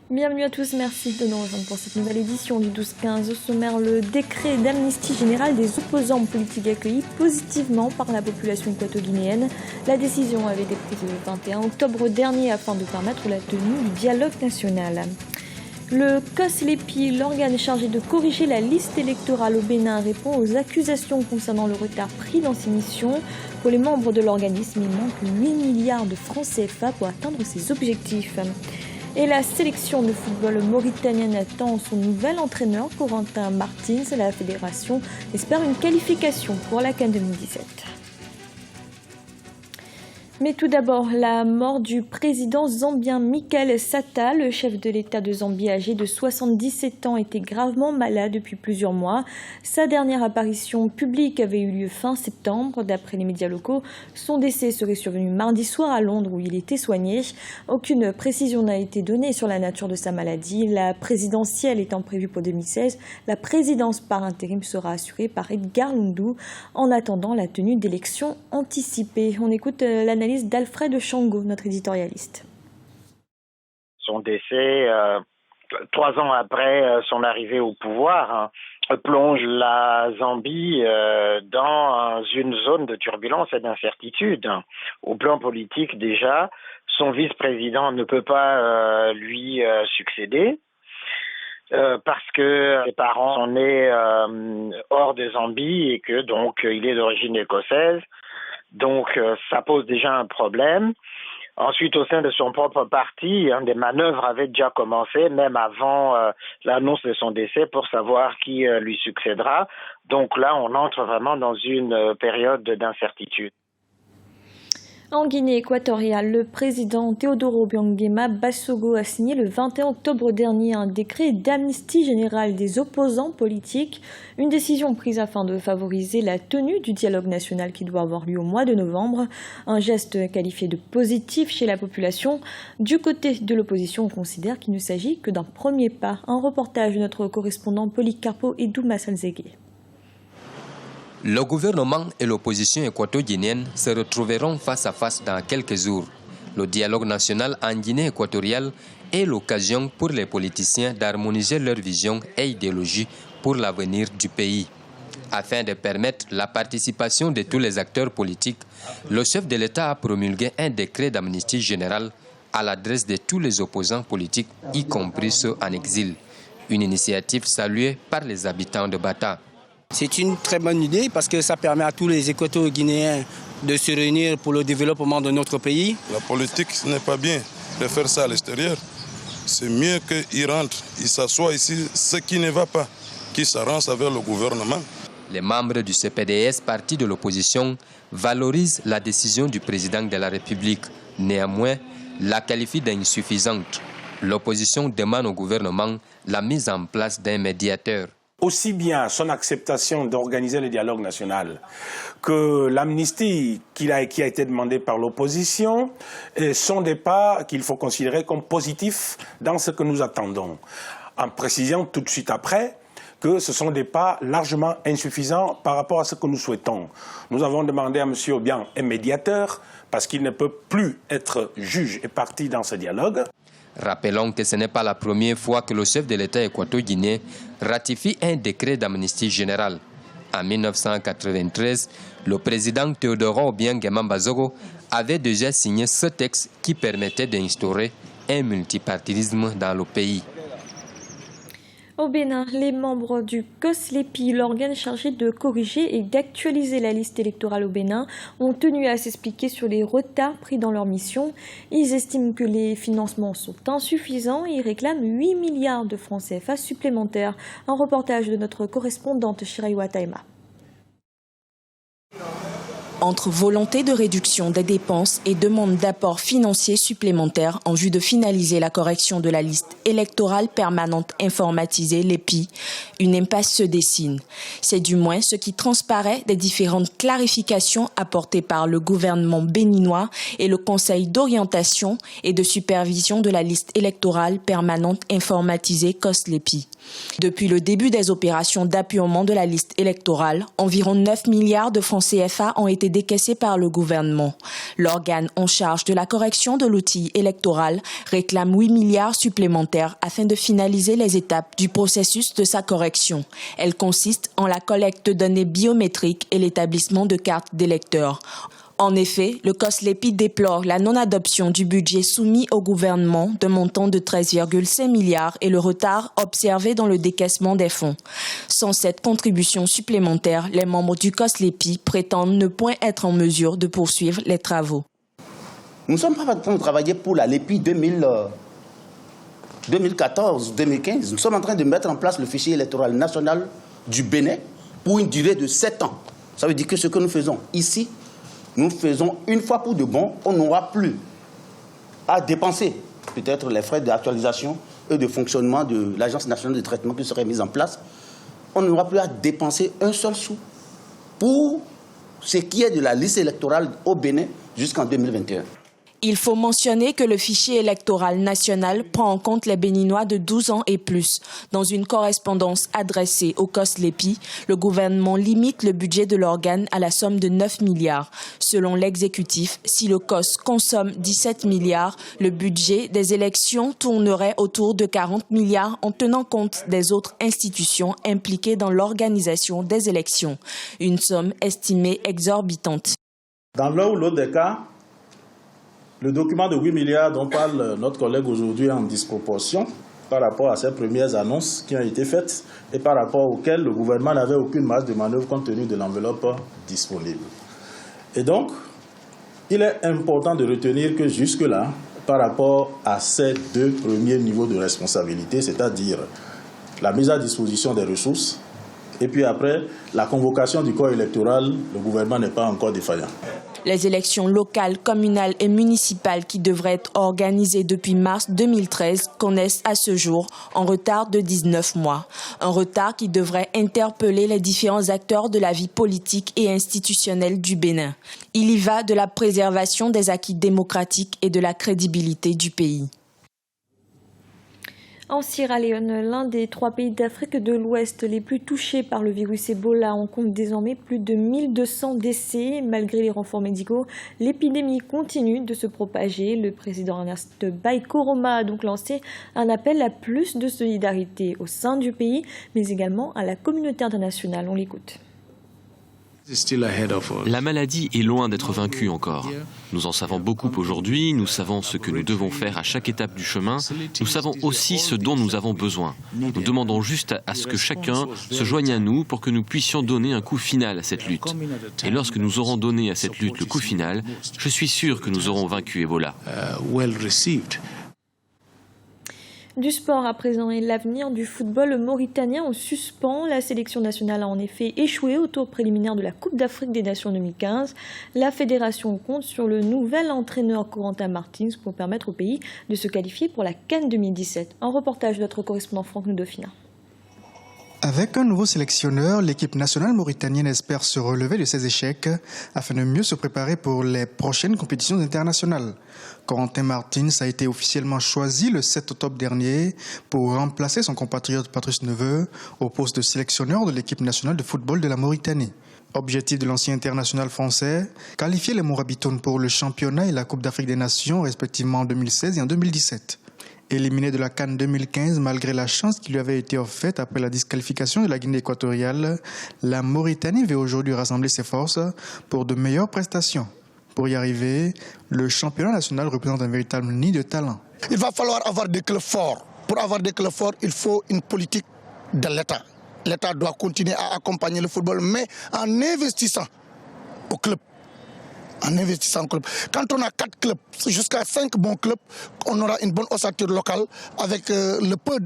Bienvenue à tous, merci de nous rejoindre pour cette nouvelle édition du 12-15. Au sommaire, le décret d'amnistie générale des opposants politiques accueilli positivement par la population équato-guinéenne. La décision avait été prise le 21 octobre dernier afin de permettre la tenue du dialogue national. Le COSLEPI, l'organe chargé de corriger la liste électorale au Bénin, répond aux accusations concernant le retard pris dans ses missions. Pour les membres de l'organisme, il manque 8 milliards de francs CFA pour atteindre ses objectifs. Et la sélection de football mauritanienne attend son nouvel entraîneur, Corentin Martins. La fédération espère une qualification pour la CAN 2017. Mais tout d'abord, la mort du président zambien Michael Sata. Le chef de l'État de Zambie, âgé de 77 ans, était gravement malade depuis plusieurs mois. Sa dernière apparition publique avait eu lieu fin septembre. D'après les médias locaux, son décès serait survenu mardi soir à Londres où il était soigné. Aucune précision n'a été donnée sur la nature de sa maladie. La présidentielle étant prévue pour 2016, la présidence par intérim sera assurée par Edgar Lundu en attendant la tenue d'élections anticipées. On écoute l'analyse d'Alfred Chango, notre éditorialiste. Son décès, 3 ans après son arrivée au pouvoir, plonge la Zambie dans une zone de turbulence et d'incertitude. Au plan politique déjà, son vice-président ne peut pas lui succéder. Parce que ses parents sont nés hors de Zambie et que donc il est d'origine écossaise. Donc, ça pose déjà un problème. Ensuite, au sein de son propre parti, des manœuvres avaient déjà commencé, même avant l'annonce de son décès, pour savoir qui lui succédera. Donc là, on entre vraiment dans une période d'incertitude. En Guinée équatoriale, le président Teodoro Obiang Basogo a signé le 21 octobre dernier un décret d'amnistie générale des opposants politiques, une décision prise afin de favoriser la tenue du dialogue national qui doit avoir lieu au mois de novembre, un geste qualifié de positif chez la population. Du côté de l'opposition, on considère qu'il ne s'agit que d'un premier pas. Un reportage de notre correspondant Policarpo Edou Massalzegue. Le gouvernement et l'opposition équato-guinéenne se retrouveront face à face dans quelques jours. Le dialogue national en Guinée équatoriale est l'occasion pour les politiciens d'harmoniser leur vision et idéologie pour l'avenir du pays. Afin de permettre la participation de tous les acteurs politiques, le chef de l'État a promulgué un décret d'amnistie générale à l'adresse de tous les opposants politiques, y compris ceux en exil. Une initiative saluée par les habitants de Bata. C'est une très bonne idée parce que ça permet à tous les équato-guinéens de se réunir pour le développement de notre pays. La politique, ce n'est pas bien de faire ça à l'extérieur. C'est mieux qu'ils rentrent, ils s'assoient ici, ce qui ne va pas, qu'ils s'arrangent avec le gouvernement. Les membres du CPDS, parti de l'opposition, valorisent la décision du président de la République. Néanmoins, la qualifient d'insuffisante. L'opposition demande au gouvernement la mise en place d'un médiateur. Aussi bien son acceptation d'organiser le dialogue national que l'amnistie qui a été demandée par l'opposition sont des pas qu'il faut considérer comme positifs dans ce que nous attendons. En précisant tout de suite après que ce sont des pas largement insuffisants par rapport à ce que nous souhaitons. Nous avons demandé à M. Obiang un médiateur parce qu'il ne peut plus être juge et partie dans ce dialogue. Rappelons que ce n'est pas la première fois que le chef de l'État équato-guinéen ratifie un décret d'amnistie générale. En 1993, le président Teodoro Obiang Basogo avait déjà signé ce texte qui permettait d'instaurer un multipartisme dans le pays. Au Bénin, les membres du COSLEPI, l'organe chargé de corriger et d'actualiser la liste électorale au Bénin, ont tenu à s'expliquer sur les retards pris dans leur mission. Ils estiment que les financements sont insuffisants et réclament 8 milliards de francs CFA supplémentaires. Un reportage de notre correspondante Shiraiwa Taima. Entre volonté de réduction des dépenses et demande d'apports financiers supplémentaires en vue de finaliser la correction de la liste électorale permanente informatisée, l'EPI, une impasse se dessine. C'est du moins ce qui transparaît des différentes clarifications apportées par le gouvernement béninois et le Conseil d'orientation et de supervision de la liste électorale permanente informatisée COSLEPI. Depuis le début des opérations d'appuyement de la liste électorale, environ 9 milliards de francs CFA ont été décaissés par le gouvernement. L'organe en charge de la correction de l'outil électoral réclame 8 milliards supplémentaires afin de finaliser les étapes du processus de sa correction. Elle consiste en la collecte de données biométriques et l'établissement de cartes d'électeurs. En effet, le COSLEPI déplore la non-adoption du budget soumis au gouvernement d'un montant de 13,5 milliards et le retard observé dans le décaissement des fonds. Sans cette contribution supplémentaire, les membres du COSLEPI prétendent ne point être en mesure de poursuivre les travaux. Nous ne sommes pas en train de travailler pour la LEPI 2014-2015. Nous sommes en train de mettre en place le fichier électoral national du Bénin pour une durée de 7 ans. Ça veut dire que ce que nous faisons ici, nous faisons une fois pour de bon, on n'aura plus à dépenser peut-être les frais d'actualisation et de fonctionnement de l'Agence nationale de traitement qui serait mise en place. On n'aura plus à dépenser un seul sou pour ce qui est de la liste électorale au Bénin jusqu'en 2021. Il faut mentionner que le fichier électoral national prend en compte les Béninois de 12 ans et plus. Dans une correspondance adressée au COSLEPI, le gouvernement limite le budget de l'organe à la somme de 9 milliards. Selon l'exécutif, si le COS consomme 17 milliards, le budget des élections tournerait autour de 40 milliards en tenant compte des autres institutions impliquées dans l'organisation des élections. Une somme estimée exorbitante. Dans l'un ou l'autre des cas, le document de 8 milliards dont parle notre collègue aujourd'hui est en disproportion par rapport à ces premières annonces qui ont été faites et par rapport auxquelles le gouvernement n'avait aucune marge de manœuvre compte tenu de l'enveloppe disponible. Et donc, il est important de retenir que jusque-là, par rapport à ces deux premiers niveaux de responsabilité, c'est-à-dire la mise à disposition des ressources et puis après la convocation du corps électoral, le gouvernement n'est pas encore défaillant. Les élections locales, communales et municipales qui devraient être organisées depuis mars 2013 connaissent à ce jour un retard de 19 mois. Un retard qui devrait interpeller les différents acteurs de la vie politique et institutionnelle du Bénin. Il y va de la préservation des acquis démocratiques et de la crédibilité du pays. En Sierra Leone, l'un des 3 pays d'Afrique de l'Ouest les plus touchés par le virus Ebola, on compte désormais plus de 1200 décès. Malgré les renforts médicaux, l'épidémie continue de se propager. Le président Ernest Bai Koroma a donc lancé un appel à plus de solidarité au sein du pays, mais également à la communauté internationale. On l'écoute. La maladie est loin d'être vaincue encore. Nous en savons beaucoup aujourd'hui, nous savons ce que nous devons faire à chaque étape du chemin, nous savons aussi ce dont nous avons besoin. Nous demandons juste à ce que chacun se joigne à nous pour que nous puissions donner un coup final à cette lutte. Et lorsque nous aurons donné à cette lutte le coup final, je suis sûr que nous aurons vaincu Ebola. Du sport à présent et l'avenir du football mauritanien en suspens. La sélection nationale a en effet échoué au tour préliminaire de la Coupe d'Afrique des Nations 2015. La fédération compte sur le nouvel entraîneur Corentin Martins pour permettre au pays de se qualifier pour la CAN 2017. Un reportage de notre correspondant Franck Nudofina. Avec un nouveau sélectionneur, l'équipe nationale mauritanienne espère se relever de ses échecs afin de mieux se préparer pour les prochaines compétitions internationales. Corentin Martins a été officiellement choisi le 7 octobre dernier pour remplacer son compatriote Patrice Neveu au poste de sélectionneur de l'équipe nationale de football de la Mauritanie. Objectif de l'ancien international français, qualifier les Morabitones pour le championnat et la Coupe d'Afrique des Nations respectivement en 2016 et en 2017. Éliminé de la CAN 2015 malgré la chance qui lui avait été offerte après la disqualification de la Guinée équatoriale, la Mauritanie veut aujourd'hui rassembler ses forces pour de meilleures prestations. Pour y arriver, le championnat national représente un véritable nid de talent. Il va falloir avoir des clubs forts. Pour avoir des clubs forts, il faut une politique de l'État. L'État doit continuer à accompagner le football, mais en investissant au club. En investissant en club. Quand on a 4 clubs, jusqu'à 5 bons clubs, on aura une bonne ossature locale. Avec le peu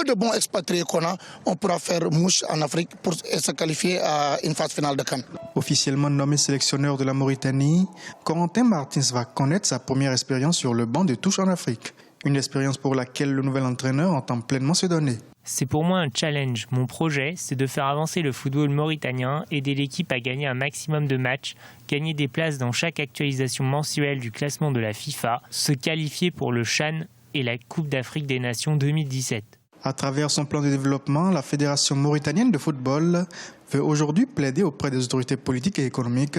de bons expatriés qu'on a, on pourra faire mouche en Afrique pour se qualifier à une phase finale de CAN. Officiellement nommé sélectionneur de la Mauritanie, Corentin Martins va connaître sa première expérience sur le banc de touche en Afrique. Une expérience pour laquelle le nouvel entraîneur entend pleinement se donner. C'est pour moi un challenge. Mon projet, c'est de faire avancer le football mauritanien, aider l'équipe à gagner un maximum de matchs, gagner des places dans chaque actualisation mensuelle du classement de la FIFA, se qualifier pour le CHAN et la Coupe d'Afrique des Nations 2017. À travers son plan de développement, la Fédération mauritanienne de football veut aujourd'hui plaider auprès des autorités politiques et économiques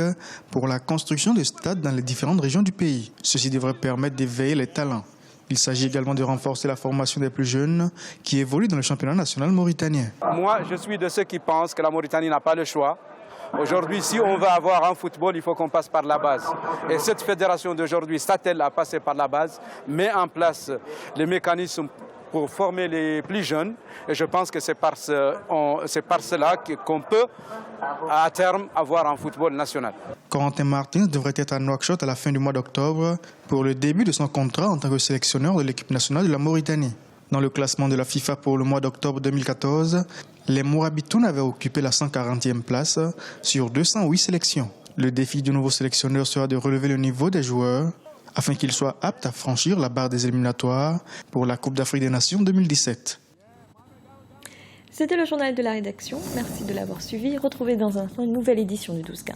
pour la construction de stades dans les différentes régions du pays. Ceci devrait permettre d'éveiller les talents. Il s'agit également de renforcer la formation des plus jeunes qui évoluent dans le championnat national mauritanien. Moi, je suis de ceux qui pensent que la Mauritanie n'a pas le choix. Aujourd'hui, si on veut avoir un football, il faut qu'on passe par la base. Et cette fédération d'aujourd'hui s'attelle à passer par la base, met en place les mécanismes pour former les plus jeunes. Et je pense que c'est par cela qu'on peut, à terme, avoir un football national. Corentin Martins devrait être à Nouakchott à la fin du mois d'octobre pour le début de son contrat en tant que sélectionneur de l'équipe nationale de la Mauritanie. Dans le classement de la FIFA pour le mois d'octobre 2014, les Mourabitounes avaient occupé la 140e place sur 208 sélections. Le défi du nouveau sélectionneur sera de relever le niveau des joueurs afin qu'ils soient aptes à franchir la barre des éliminatoires pour la Coupe d'Afrique des Nations 2017. C'était le journal de la rédaction. Merci de l'avoir suivi. Retrouvez dans un instant une nouvelle édition du 12-15.